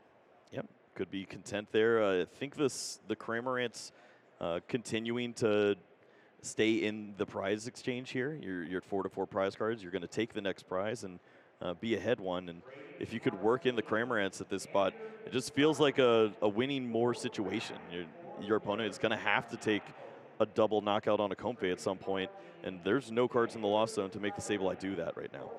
Speaker 1: Yep, could be content there. I think the Cramorant's continuing to stay in the prize exchange here. You're at 4-4 prize cards. You're going to take the next prize and be ahead one. And if you could work in the Cramorants at this spot, it just feels like a winning more situation. Your opponent is going to have to take a double knockout on a Comfey at some point, and there's no cards in the Lost Zone to make the Sableye do that right now.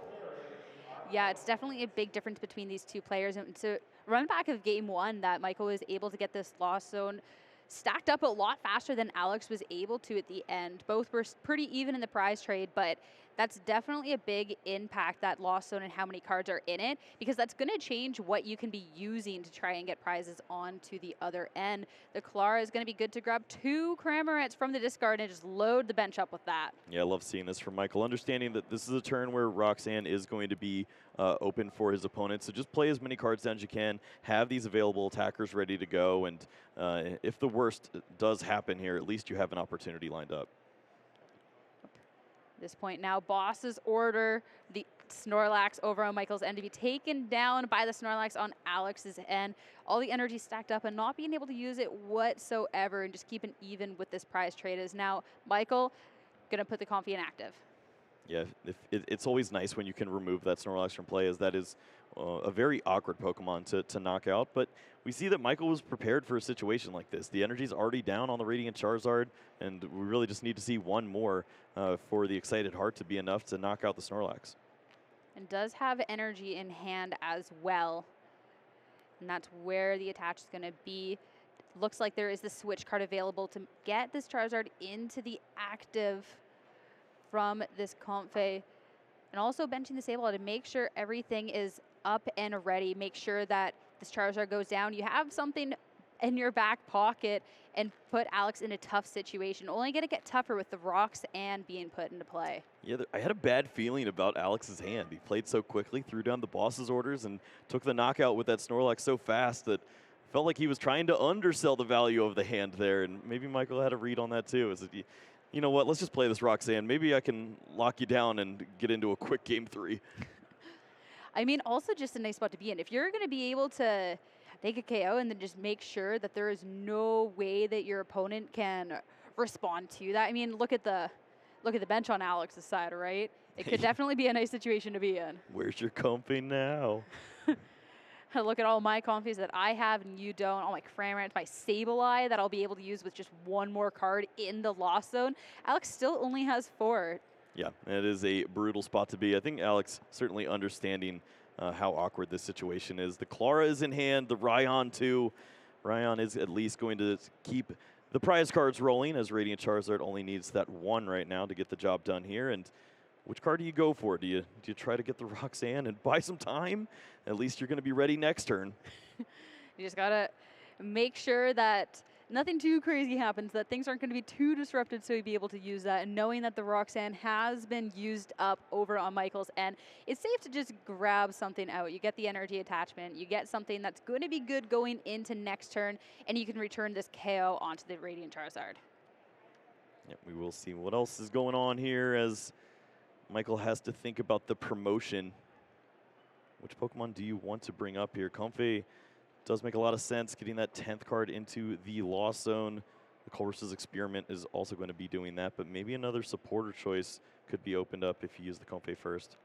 Speaker 2: Yeah, it's definitely a big difference between these two players. And so run back of game 1 that Michael was able to get this Lost Zone stacked up a lot faster than Alex was able to at the end. Both were pretty even in the prize trade, but that's definitely a big impact, that Lost Zone and how many cards are in it, because that's going to change what you can be using to try and get prizes onto the other end. The Clara is going to be good to grab 2 Cramorants from the discard and just load the bench up with that.
Speaker 1: Yeah, I love seeing this from Michael, understanding that this is a turn where Roxanne is going to be open for his opponent. So just play as many cards down as you can, have these available attackers ready to go, and if the worst does happen here, at least you have an opportunity lined up.
Speaker 2: This point now, Boss's order the Snorlax over on Michael's end to be taken down by the Snorlax on Alex's end. All the energy stacked up and not being able to use it whatsoever, and just keeping even with this prize trade is now Michael going to put the Comfey inactive.
Speaker 1: Yeah, it's always nice when you can remove that Snorlax from play, as that is a very awkward Pokemon to knock out. But we see that Michael was prepared for a situation like this. The energy's already down on the Radiant Charizard, and we really just need to see one more for the Excited Heart to be enough to knock out the Snorlax.
Speaker 2: And does have energy in hand as well. And that's where the attach is going to be. Looks like there is the switch card available to get this Charizard into the active from this Comfey. And also benching the Sableye to make sure everything is up and ready. Make sure that this Charizard goes down. You have something in your back pocket, and put Alex in a tough situation. Only going to get tougher with the Roxanne being put into play.
Speaker 1: Yeah, I had a bad feeling about Alex's hand. He played so quickly, threw down the boss's orders, and took the knockout with that Snorlax so fast that felt like he was trying to undersell the value of the hand there. And maybe Michael had a read on that too. Is that, you know what, let's just play this Roxanne. Maybe I can lock you down and get into a quick game 3.
Speaker 2: I mean, also just a nice spot to be in. If you're going to be able to take a KO and then just make sure that there is no way that your opponent can respond to that. I mean, look at the bench on Alex's side, right? It could definitely be a nice situation to be in.
Speaker 1: Where's your Comfey now?
Speaker 2: Look at all my Comfeys that I have and you don't. All my Cramorant, my Sableye that I'll be able to use with just one more card in the Lost Zone. Alex still only has 4.
Speaker 1: Yeah, it is a brutal spot to be. I think Alex certainly understanding how awkward this situation is. The Clara is in hand, the Raihan too. Raihan is at least going to keep the prize cards rolling, as Radiant Charizard only needs that 1 right now to get the job done here. And which card do you go for? Do you try to get the Roxanne and buy some time? At least you're going to be ready next turn.
Speaker 2: You just got to make sure that nothing too crazy happens, that things aren't going to be too disrupted, so you'll be able to use that. And knowing that the Roxanne has been used up over on Michael's end, it's safe to just grab something out. You get the energy attachment, you get something that's going to be good going into next turn, and you can return this KO onto the Radiant Charizard.
Speaker 1: Yep, we will see what else is going on here as Michael has to think about the promotion. Which Pokemon do you want to bring up here? Comfey does make a lot of sense, getting that 10th card into the Lost Zone. The Colress's Experiment is also going to be doing that, but maybe another supporter choice could be opened up if you use the Comfey first.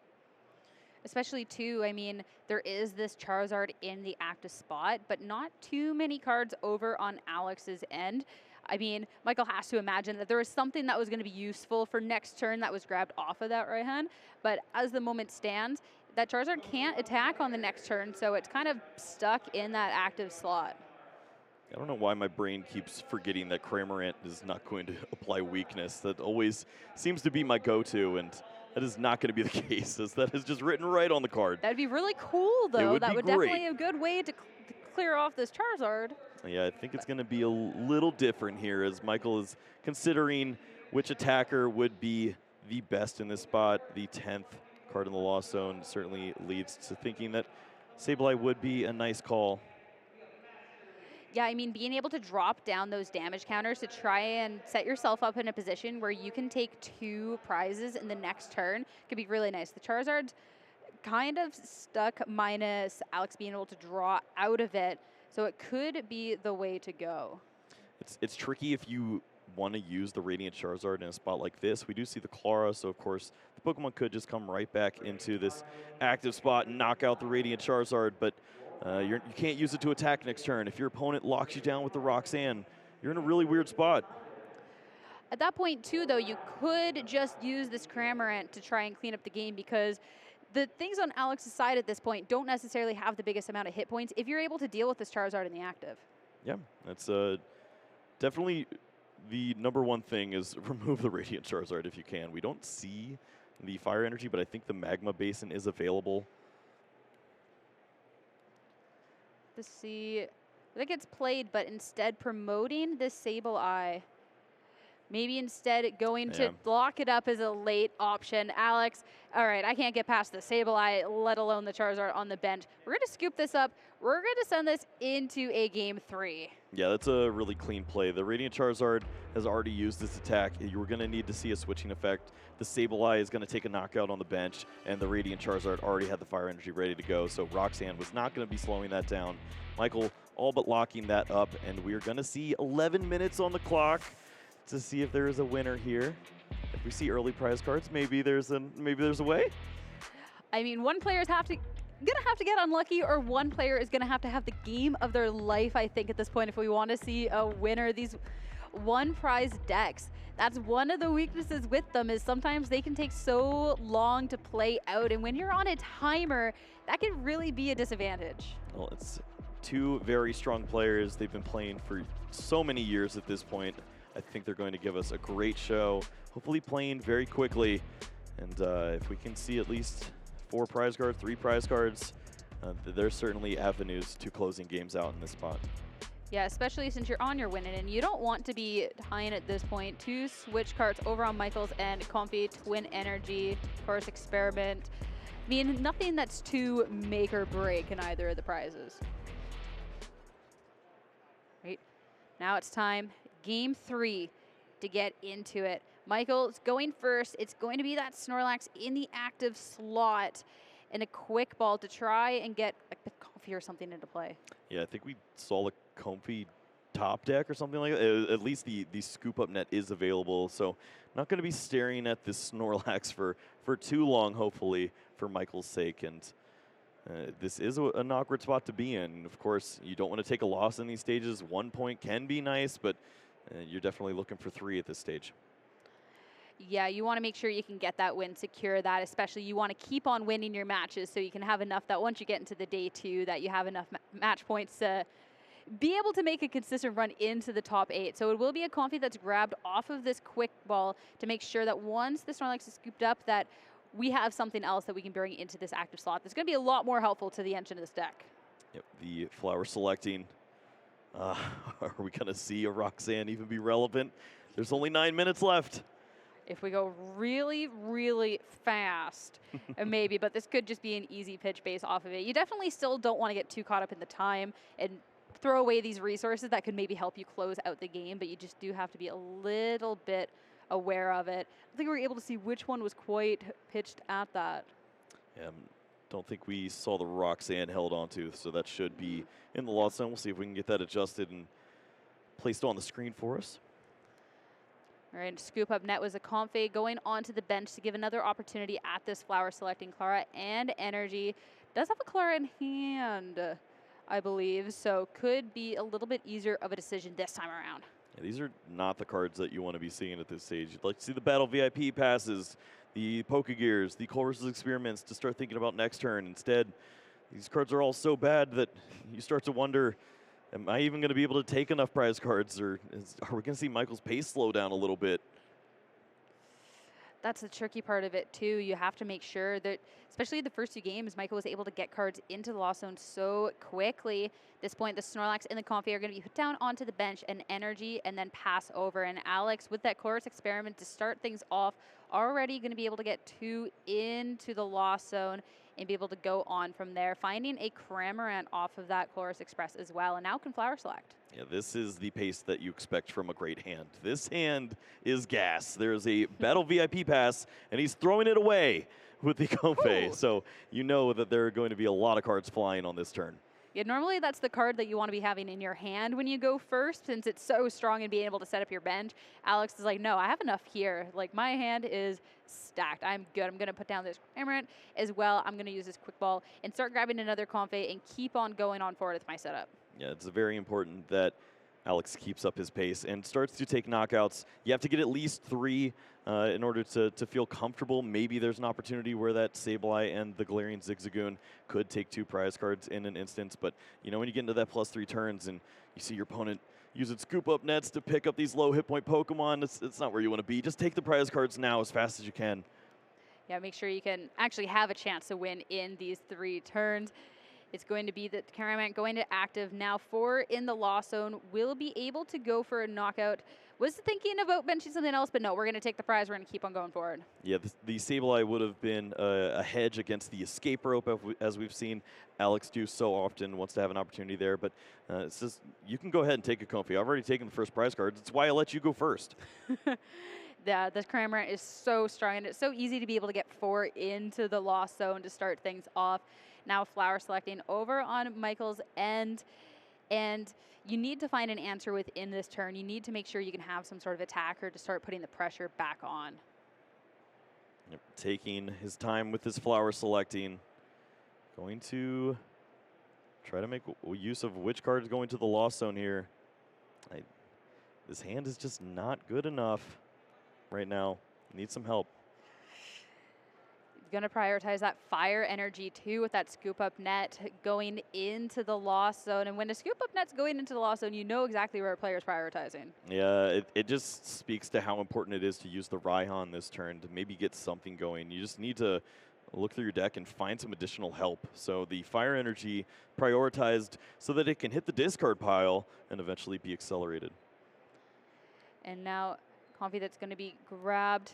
Speaker 2: Especially, too, I mean, there is this Charizard in the active spot, but not too many cards over on Alex's end. I mean, Michael has to imagine that there was something that was going to be useful for next turn that was grabbed off of that right hand, but as the moment stands, that Charizard can't attack on the next turn, so it's kind of stuck in that active slot.
Speaker 1: I don't know why my brain keeps forgetting that Cramorant is not going to apply weakness. That always seems to be my go-to, and that is not going to be the case, as that is just written right on the card.
Speaker 2: That'd be really cool, though. That would
Speaker 1: great.
Speaker 2: Definitely be a good way to clear off this Charizard.
Speaker 1: Yeah, I think it's going to be a little different here, as Michael is considering which attacker would be the best in this spot. The 10th card in the Lost Zone certainly leads to thinking that Sableye would be a nice call.
Speaker 2: Yeah, I mean, being able to drop down those damage counters to try and set yourself up in a position where you can take 2 prizes in the next turn could be really nice. The Charizard's kind of stuck minus Alex being able to draw out of it, so it could be the way to go.
Speaker 1: It's tricky if you want to use the Radiant Charizard in a spot like this. We do see the Clara, so of course the Pokemon could just come right back into this active spot and knock out the Radiant Charizard, but you can't use it to attack next turn. If your opponent locks you down with the Roxanne, you're in a really weird spot.
Speaker 2: At that point, too, though, you could just use this Cramorant to try and clean up the game, because the things on Alex's side at this point don't necessarily have the biggest amount of hit points if you're able to deal with this Charizard in the active.
Speaker 1: Yeah, that's definitely the #1 thing is remove the Radiant Charizard if you can. We don't see the Fire Energy, but I think the Magma Basin is available.
Speaker 2: Let's see. I think it's played, but instead promoting the Sableye. Maybe instead going to block it up as a late option. Alex, all right, I can't get past the Sableye, let alone the Charizard on the bench. We're going to scoop this up. We're going to send this into a game 3.
Speaker 1: Yeah, that's a really clean play. The Radiant Charizard has already used this attack. You were going to need to see a switching effect. The Sableye is going to take a knockout on the bench, and the Radiant Charizard already had the Fire Energy ready to go, so Roxanne was not going to be slowing that down. Michael all but locking that up, and we're going to see 11 minutes on the clock to see if there is a winner here. If we see early prize cards, maybe there's a way.
Speaker 2: I mean, one player's gonna have to get unlucky, or one player is gonna have to have the game of their life, I think, at this point, if we want to see a winner. These one prize decks, that's one of the weaknesses with them, is sometimes they can take so long to play out, and when you're on a timer, that can really be a disadvantage.
Speaker 1: Well, it's 2 very strong players. They've been playing for so many years at this point. I think they're going to give us a great show, hopefully playing very quickly. And if we can see at least 4 prize cards, 3 prize cards, there's certainly avenues to closing games out in this spot.
Speaker 2: Yeah, especially since you're on your winning, and you don't want to be tying at this point. 2 switch cards over on Michael's end, Comfy, Twin Energy, of course, Experiment. I mean, nothing that's too make or break in either of the prizes. Right, now it's time. Game 3 to get into it. Michael's going first. It's going to be that Snorlax in the active slot and a quick ball to try and get like the Comfy or something into play. Yeah,
Speaker 1: I think we saw the Comfy top deck or something like that. At least the scoop up net is available, so not going to be staring at this Snorlax for too long, hopefully, for Michael's sake. And this is an awkward spot to be in. Of course, you don't want to take a loss in these stages. 1 point can be nice, but you're definitely looking for 3 at this stage.
Speaker 2: Yeah, you want to make sure you can get that win, secure that, especially you want to keep on winning your matches so you can have enough that once you get into the day 2 that you have enough match points to be able to make a consistent run into the top 8. So it will be a Comfy that's grabbed off of this quick ball to make sure that once the Snorlax is scooped up, that we have something else that we can bring into this active slot that's going to be a lot more helpful to the engine of this deck.
Speaker 1: Yep, the flower selecting. Are we going to see a Roxanne even be relevant? There's only 9 minutes left.
Speaker 2: If we go really, really fast, maybe, but this could just be an easy pitch base off of it. You definitely still don't want to get too caught up in the time and throw away these resources that could maybe help you close out the game, but you just do have to be a little bit aware of it. I think we were able to see which one was quite pitched at that.
Speaker 1: Yeah, don't think we saw the Roxanne held onto, so that should be in the Lost Zone. We'll see if we can get that adjusted and placed on the screen for us.
Speaker 2: All right, scoop up net was a Comfy going onto the bench to give another opportunity at this flower selecting Clara and Energy. Does have a Clara in hand, I believe, so could be a little bit easier of a decision this time around.
Speaker 1: Yeah, these are not the cards that you want to be seeing at this stage. You'd like to see the Battle VIP passes, the Pokegears, the Colress's Experiments to start thinking about next turn. Instead, these cards are all so bad that you start to wonder, am I even going to be able to take enough prize cards, or are we going to see Michael's pace slow down a little bit?
Speaker 2: That's the tricky part of it too. You have to make sure that, especially the first 2 games, Michael was able to get cards into the lost zone so quickly. At this point, the Snorlax and the Comfey are going to be put down onto the bench and energy and then pass over. And Alex, with that Chorus Experiment to start things off, already going to be able to get 2 into the lost zone and be able to go on from there, finding a Cramorant off of that Chorus Express as well, and now can Flower Select.
Speaker 1: Yeah, this is the pace that you expect from a great hand. This hand is gas. There's a Battle VIP pass, and he's throwing it away with the Comfey. So you know that there are going to be a lot of cards flying on this turn.
Speaker 2: Yeah, normally that's the card that you want to be having in your hand when you go first, since it's so strong and being able to set up your bench. Alex is like, no, I have enough here. Like, my hand is stacked. I'm good. I'm going to put down this Cramorant as well. I'm going to use this Quick Ball and start grabbing another Comfey and keep on going on forward with my setup.
Speaker 1: Yeah, it's very important that Alex keeps up his pace and starts to take knockouts. You have to get at least 3 in order to feel comfortable. Maybe there's an opportunity where that Sableye and the Galarian Zigzagoon could take 2 prize cards in an instance. But, you know, when you get into that +3 turns and you see your opponent using scoop up nets to pick up these low hit point Pokemon, it's not where you want to be. Just take the prize cards now as fast as you can.
Speaker 2: Yeah, make sure you can actually have a chance to win in these 3 turns. It's going to be the Cramorant going to active now. 4 in the lost zone. Will be able to go for a knockout. Was thinking about benching something else, but no, we're going to take the prize. We're going to keep on going forward.
Speaker 1: Yeah, the Sableye would have been a hedge against the escape rope, as we've seen Alex do so often. Wants to have an opportunity there, but it says you can go ahead and take a Comfey. I've already taken the first prize cards. It's why I let you go first.
Speaker 2: Yeah, this Cramorant is so strong, and it's so easy to be able to get 4 into the lost zone to start things off. Now Flower Selecting over on Michael's end, and you need to find an answer within this turn. You need to make sure you can have some sort of attacker to start putting the pressure back on.
Speaker 1: Yep, taking his time with his Flower Selecting. Going to try to make use of which card is going to the lost zone here. This hand is just not good enough right now. Need some help.
Speaker 2: Going to prioritize that fire energy too with that scoop up net going into the lost zone. And when a scoop up net's going into the lost zone, you know exactly where a player's prioritizing.
Speaker 1: Yeah, it just speaks to how important it is to use the Raihan this turn to maybe get something going. You just need to look through your deck and find some additional help. So the fire energy prioritized so that it can hit the discard pile and eventually be accelerated.
Speaker 2: And now Comfey that's going to be grabbed.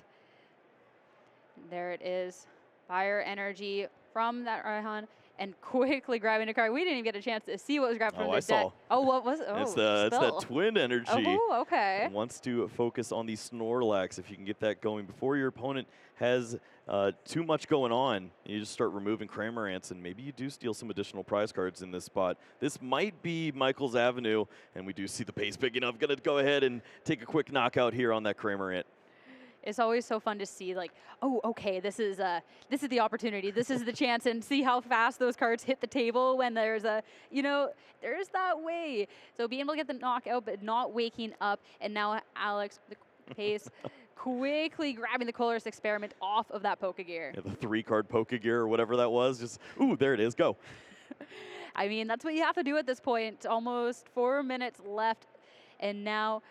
Speaker 2: There it is. Fire energy from that Raihan and quickly grabbing a card. We didn't even get a chance to see what was grabbed from the deck.
Speaker 1: Saw.
Speaker 2: Oh, what was it? Oh,
Speaker 1: it's that twin energy.
Speaker 2: Oh, okay.
Speaker 1: Wants to focus on the Snorlax. If you can get that going before your opponent has too much going on, you just start removing Cramorants, and maybe you do steal some additional prize cards in this spot. This might be Michael's avenue, and we do see the pace picking up. Going to go ahead and take a quick knockout here on that Cramorant.
Speaker 2: It's always so fun to see, like, oh, okay, this is the opportunity, this is the chance, and see how fast those cards hit the table when there's there's that way. So being able to get the knockout, but not waking up, and now Alex, the pace, quickly grabbing the Chorus Experiment off of that Pokegear.
Speaker 1: Yeah, the 3-card Pokegear or whatever that was, just, ooh, there it is, go.
Speaker 2: I mean, that's what you have to do at this point. Almost 4 minutes left, and now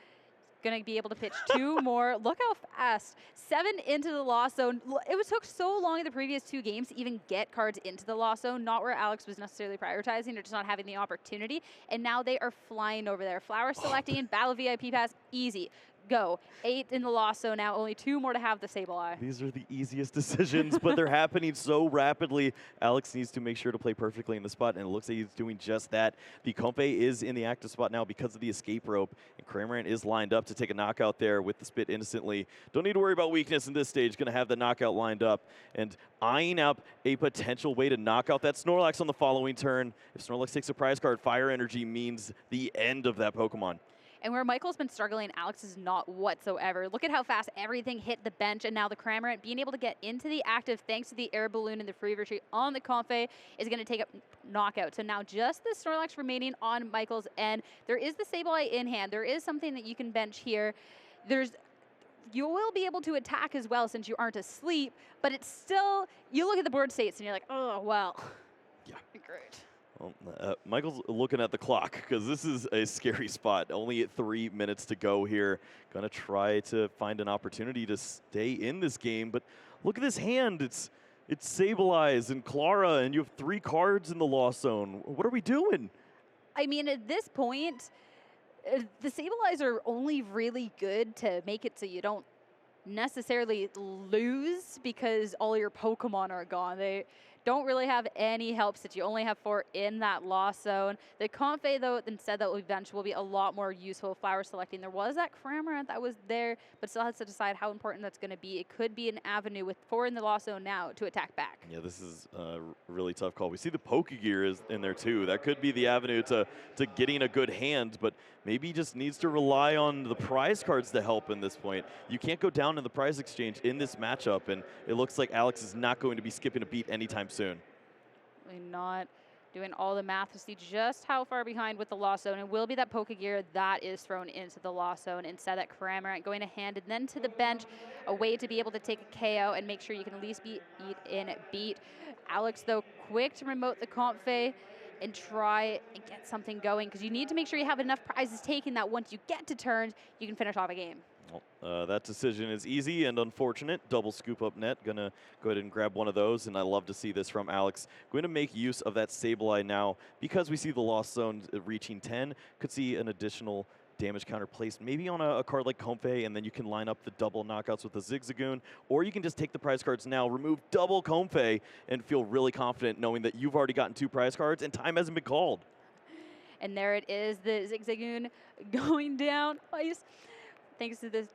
Speaker 2: going to be able to pitch 2 more. Look how fast. 7 into the lost zone. It took so long in the previous 2 games to even get cards into the lost zone, not where Alex was necessarily prioritizing or just not having the opportunity. And now they are flying over there. Flower Selecting, Battle VIP Pass, easy. Go. 8 in the lost zone now. Only 2 more to have the Sableye.
Speaker 1: These are the easiest decisions, but they're happening so rapidly. Alex needs to make sure to play perfectly in the spot, and it looks like he's doing just that. The Comfey is in the active spot now because of the escape rope, and Cramorant is lined up to take a knockout there with the spit instantly. Don't need to worry about weakness in this stage. Going to have the knockout lined up and eyeing up a potential way to knock out that Snorlax on the following turn. If Snorlax takes a prize card, Fire Energy means the end of that Pokemon.
Speaker 2: And where Michael's been struggling, Alex is not whatsoever. Look at how fast everything hit the bench, and now the Cramorant being able to get into the active thanks to the air balloon and the free retreat on the Comfey is going to take up knockout. So now just the Snorlax remaining on Michael's end. There is the Sableye in hand. There is something that you can bench here. You will be able to attack as well since you aren't asleep, but it's still, you look at the board states and you're like, oh, well.
Speaker 1: Yeah.
Speaker 2: Great.
Speaker 1: Well, Michael's looking at the clock because this is a scary spot. Only 3 minutes to go here. Gonna try to find an opportunity to stay in this game, but look at this hand. It's Sableye and Clara, and you have 3 cards in the lost zone. What are we doing?
Speaker 2: I mean, at this point, the Sableyes are only really good to make it so you don't necessarily lose because all your Pokemon are gone. They don't really have any help since you only have 4 in that lost zone. The Comfey, though, instead that will be a lot more useful flower selecting. There was that Cramorant that was there, but still has to decide how important that's going to be. It could be an avenue with 4 in the lost zone now to attack back.
Speaker 1: Yeah, this is a really tough call. We see the Pokegear is in there too. That could be the avenue to getting a good hand, but maybe he just needs to rely on the prize cards to help in this point. You can't go down in the prize exchange in this matchup, and it looks like Alex is not going to be skipping a beat anytime soon.
Speaker 2: Really not doing all the math to see just how far behind with the lost zone. It will be that Pokegear that is thrown into the lost zone instead that Cramorant going to hand and then to the bench, a way to be able to take a KO and make sure you can at least eat in beat. Alex, though, quick to remote the Comfey and try and get something going because you need to make sure you have enough prizes taken that once you get to turns, you can finish off a game.
Speaker 1: Well, that decision is easy and unfortunate. Double scoop up net. Gonna go ahead and grab one of those, and I love to see this from Alex. Going to make use of that Sableye now because we see the lost zone reaching 10. Could see an additional damage counter placed maybe on a card like Comfey, and then you can line up the double knockouts with the Zigzagoon, or you can just take the prize cards now, remove double Comfey, and feel really confident knowing that you've already gotten 2 prize cards and time hasn't been called.
Speaker 2: And there it is, the Zigzagoon going down twice. Thanks to the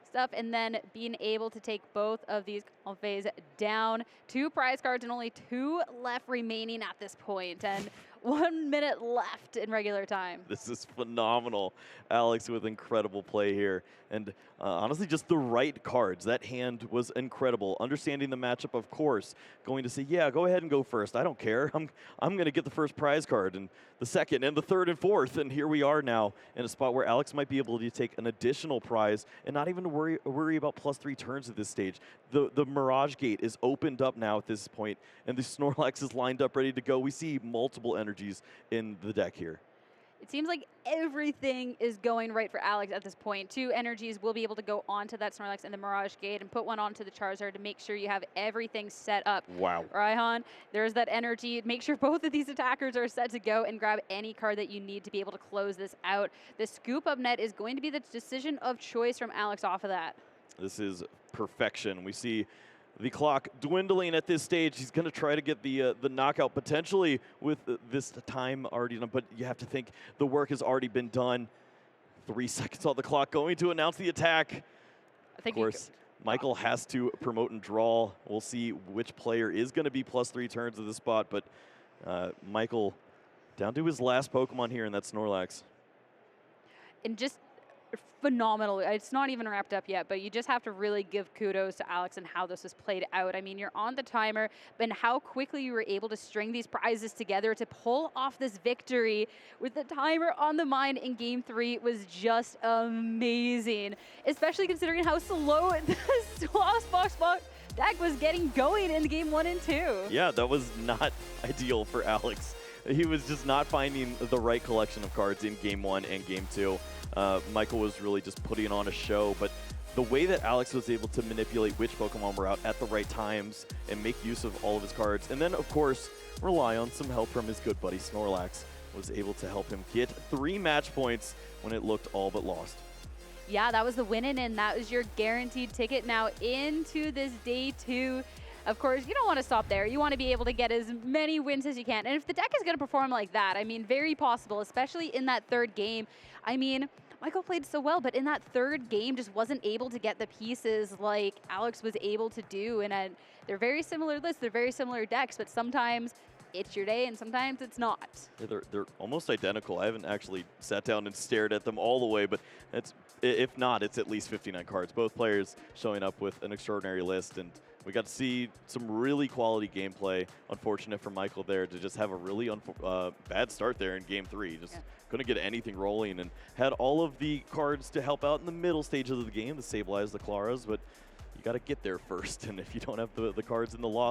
Speaker 2: stuff, and then being able to take both of these Comfeys down. 2 prize cards and only 2 left remaining at this point, and 1 minute left in regular time.
Speaker 1: This is phenomenal. Alex with incredible play here. And honestly, just the right cards. That hand was incredible. Understanding the matchup, of course. Going to say, yeah, go ahead and go first. I don't care. I'm going to get the first prize card and the second and the third and fourth. And here we are now in a spot where Alex might be able to take an additional prize and not even worry about +3 turns at this stage. The Mirage Gate is opened up now at this point, and the Snorlax is lined up ready to go. We see multiple energies in the deck here.
Speaker 2: It seems like everything is going right for Alex at this point. 2 energies will be able to go onto that Snorlax and the Mirage Gate and put one onto the Charizard to make sure you have everything set up.
Speaker 1: Wow.
Speaker 2: Raihan, there's that energy. Make sure both of these attackers are set to go and grab any card that you need to be able to close this out. The scoop up net is going to be the decision of choice from Alex off of that.
Speaker 1: This is perfection. We see the clock dwindling at this stage. He's going to try to get the knockout potentially with this time already done, but you have to think the work has already been done. 3 seconds on the clock, going to announce the attack. Of course, Michael has to promote and draw. We'll see which player is going to be +3 turns at this spot, but Michael down to his last Pokemon here, and that's Snorlax.
Speaker 2: And just phenomenal. It's not even wrapped up yet, but you just have to really give kudos to Alex and how this was played out. I mean, you're on the timer, but how quickly you were able to string these prizes together to pull off this victory with the timer on the mind in Game 3 was just amazing, especially considering how slow the Swashbox deck was getting going in Game 1 and 2.
Speaker 1: Yeah, that was not ideal for Alex. He was just not finding the right collection of cards in Game 1 and Game 2. Michael was really just putting on a show, but the way that Alex was able to manipulate which Pokemon were out at the right times and make use of all of his cards, and then, of course, rely on some help from his good buddy Snorlax, was able to help him get 3 match points when it looked all but lost.
Speaker 2: Yeah, that was the win-in, and that was your guaranteed ticket now into this Day 2. Of course, you don't want to stop there. You want to be able to get as many wins as you can. And if the deck is going to perform like that, I mean, very possible, especially in that 3rd game. I mean, Michael played so well, but in that 3rd game just wasn't able to get the pieces like Alex was able to do. And they're very similar lists, they're very similar decks, but sometimes it's your day and sometimes it's not.
Speaker 1: Yeah, they're almost identical. I haven't actually sat down and stared at them all the way, but if not, it's at least 59 cards. Both players showing up with an extraordinary list, and we got to see some really quality gameplay. Unfortunate for Michael there to just have a really bad start there in Game 3. Just couldn't get anything rolling, and had all of the cards to help out in the middle stages of the game, the Sableyes, the Claras, but you got to get there first. And if you don't have the cards in the lost